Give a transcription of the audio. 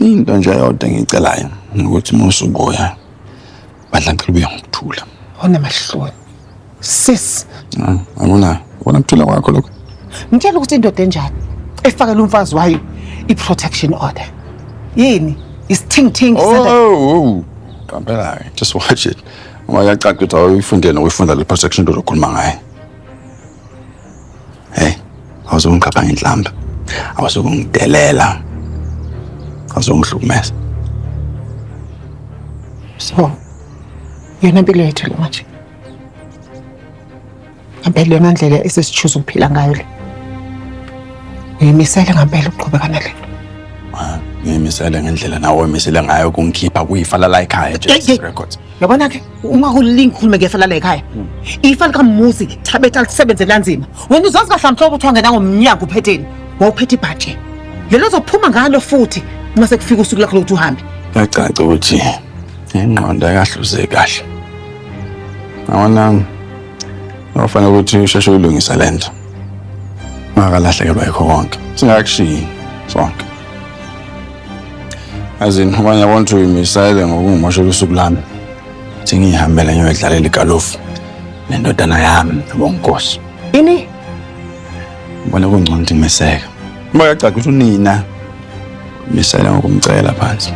into nje yodwa engicelayo ukuthi musubuya badla ngicela ubuye ngokuthula. Onamahloni. Sis. Akuna ukuthula kwakho lokho. Ngitshela ukuthi indoda enjani efakela umfazi wayo i-protection order. Yini? Isithingithingi Oh. Kampela just watch it. Uma yacaca ukuthi awuyifundele nokuyifunda le protection order okhuluma ngayo. Hey, awuzongiqapha ngenhlamba. Awuzongidelela. Awuzongihlukumeza. So, yona impilo yethu lo manje. Ngempela yona ndlela esesichuza ukuphila ngayo le. Uyimisele ngempela ukuqhubeka nale. Ngiyimisele ngendlela nawe emisele ngayo kungikhipha kuyifala la ekhaya nje records. Yabona ke uma kulink khulume ngefala la ekhaya. Ifa likamuzi thabetha lisebenze lanzima. Wena uzazi kahle mhlobo ukuthi wangena ngomnyango uphetheni. Wawuphethe ibhaje. Lelo zophuma ngalo futhi mase kufika usuku lakho lokuthi uhambe. Yacaca ukuthi ingqondo ayahluze kahle. Awona ufanele ukuthi usheshe ulungisa lento. Ungakalahlekelwa yikho konke. Singakushiyi sonke. Azini uma yabona ukuthi uyimisele ngokungumoshela usuku lami. Thi ngihambele ngiyodlalela igalofu nendodana yami bonkosi. Ini? Ubona kungcono ukuthi ngimeseke. Uma yacaca ukuthi unina misela ngokumcela phansi.